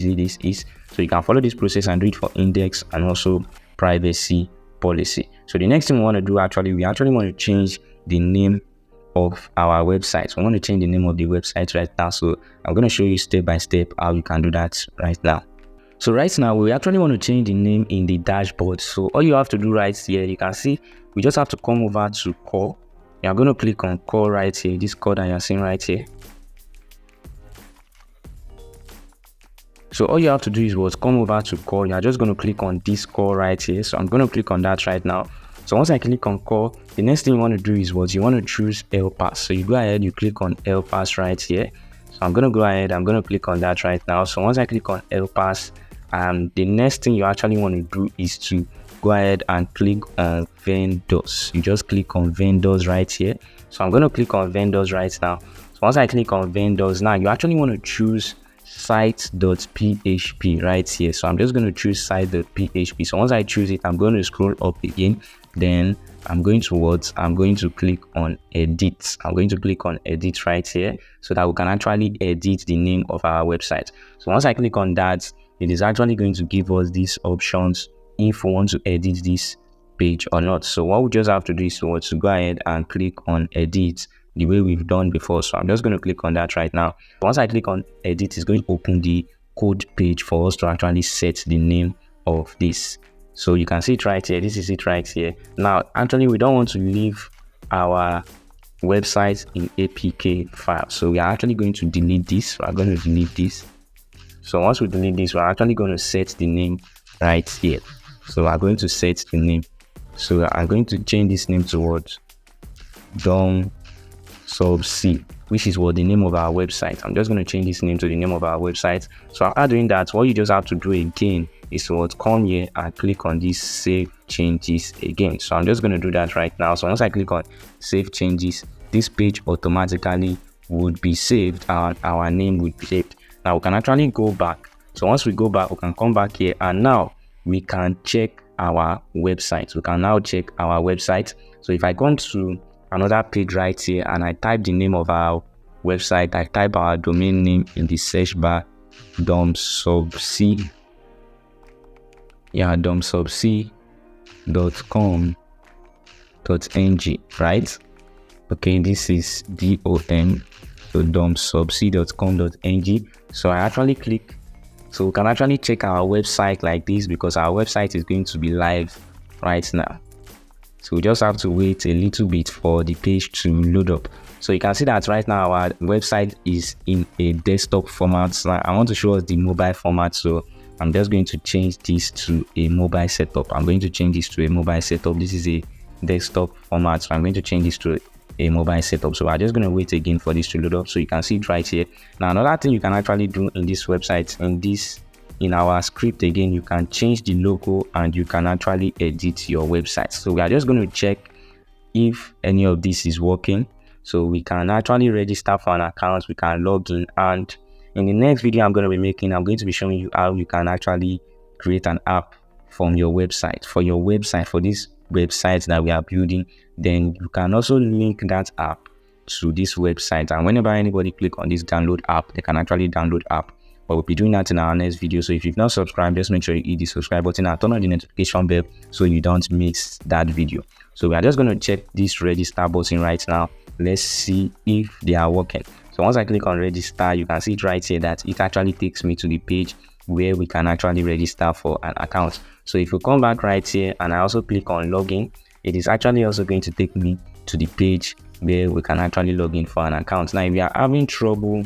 easy this is. So you can follow this process and do it for index and also privacy policy. So the next thing we want to do, we actually want to change the name of our website. We want to change the name of the website right now. So I'm going to show you step by step how you can do that right now. So right now, we actually want to change the name in the dashboard. So all you have to do right here, you can see, we just have to come over to core. You're going to click on core right here, this core that you're seeing right here. So all you have to do is come over to core. You're just going to click on this core right here. So I'm going to click on that right now. So once I click on core, the next thing you want to do is you want to choose LPass. So you go ahead, you click on LPass right here. So I'm going to go ahead, I'm going to click on that right now. So once I click on LPass, the next thing you actually want to do is to go ahead and click on vendors. You just click on vendors right here. So I'm going to click on vendors right now. So once I click on vendors, now you actually want to choose site.php right here. So I'm just going to choose site.php. So once I choose it, I'm going to scroll up again. Then I'm going to click on edit. I'm going to click on edit right here so that we can actually edit the name of our website. So once I click on that, it is actually going to give us these options if we want to edit this page or not. So what we just have to do is to go ahead and click on edit the way we've done before. So I'm just going to click on that right now. Once I click on edit, it's going to open the code page for us to actually set the name of this. So you can see it right here. This is it right here. Now, actually, we don't want to leave our website in APK file. So we are actually going to delete this. We're going to delete this. So once we delete this, we're actually going to set the name right here. So we're going to set the name. So I'm going to change this name to what? DOM sub C, which is the name of our website. I'm just going to change this name to the name of our website. So after doing that, what you just have to do again is to come here and click on this save changes again. So I'm just going to do that right now. So once I click on save changes, this page automatically would be saved and our name would be saved. Now we can actually go back. So once we go back, we can come back here and now we can check our website. We can now check our website. So if I come to another page right here and I type the name of our website, I type our domain name in the search bar, domsubc, domsubc.com.ng, right? Okay, this is DOM, so domsubc.com.ng. So I actually click. So we can actually check our website like this because our website is going to be live right now. So we just have to wait a little bit for the page to load up. So you can see that right now our website is in a desktop format. So I want to show us the mobile format. So I'm just going to change this to a mobile setup. I'm going to change this to a mobile setup. This is a desktop format. So I'm going to change this to a mobile setup. So I'm just going to wait again for this to load up. So you can see it right here. Now another thing you can actually do in this website, in our script again, you can change the logo and you can actually edit your website. So we are just going to check if any of this is working. So we can actually register for an account, we can log in, and in the next video I'm going to be making, I'm going to be showing you how you can actually create an app from your website, for this website that we are building. Then you can also link that app to this website, and whenever anybody click on this download app, they can actually download app. But we'll be doing that in our next video. So if you've not subscribed, just make sure you hit the subscribe button and turn on the notification bell so you don't miss that video. So we are just going to check this register button right now. Let's see if they are working. So once I click on register, you can see it right here that it actually takes me to the page where we can actually register for an account. So if you come back right here and I also click on login, it is actually also going to take me to the page where we can actually log in for an account. Now if you are having trouble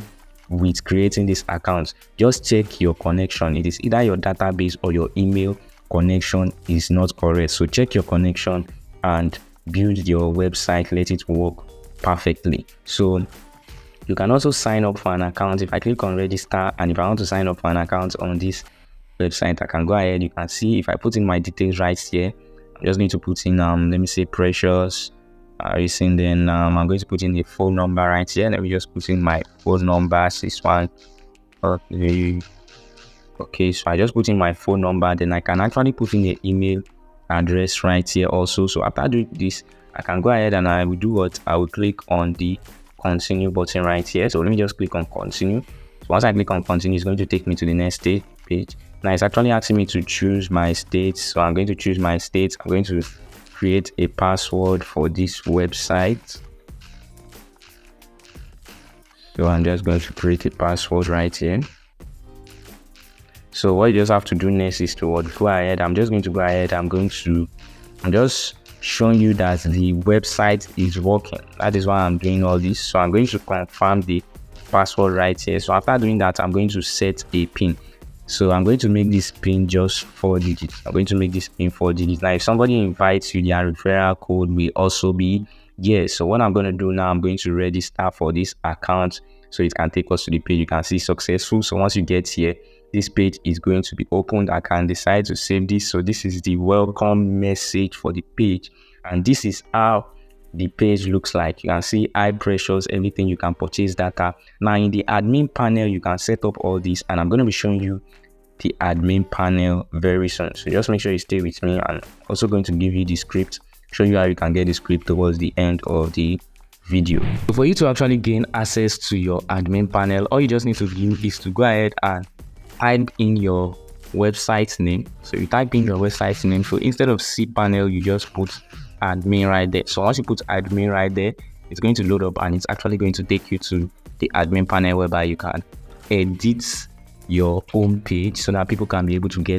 with creating this account, just check your connection. It is either your database or your email connection is not correct. So check your connection and build your website, let it work perfectly. So you can also sign up for an account. If I click on register and if I want to sign up for an account on this website, I can go ahead. You can see if I put in my details right here, I'm just going to put in let me say Precious Racing. Then I'm going to put in a phone number right here. Let me just put in my phone number, 61. Okay, so I just put in my phone number. Then I can actually put in the email address right here also. So after doing this, I can go ahead and I will do what? I will click on the continue button right here. So let me just click on continue. So once I click on continue, it's going to take me to the next page. Now it's actually asking me to choose my state. So I'm going to choose my state. I'm going to create a password for this website. So I'm just going to create a password right here. So what you just have to do next is to go ahead. I'm just showing you that the website is working. That is why I'm doing all this. So I'm going to confirm the password right here. So after doing that, I'm going to set a pin. So I'm going to make this pin just 4 digits. I'm going to make this pin 4 digits. Now, if somebody invites you, their referral code will also be yes. So what I'm going to do now, I'm going to register for this account so it can take us to the page. You can see successful. So once you get here, this page is going to be opened. I can decide to save this. So this is the welcome message for the page. And this is how the page looks like. You can see high pressures, everything. You can purchase data. Now in the admin panel, you can set up all this, and I'm going to be showing you the admin panel very soon. So just make sure you stay with me. I'm also going to give you the script, show you how you can get the script towards the end of the video. So for you to actually gain access to your admin panel, all you just need to do is to go ahead and type in your website name. So you type in your website name. So instead of cPanel, you just put admin right there. So once you put admin right there, it's going to load up and it's actually going to take you to the admin panel whereby you can edit your home page so that people can be able to get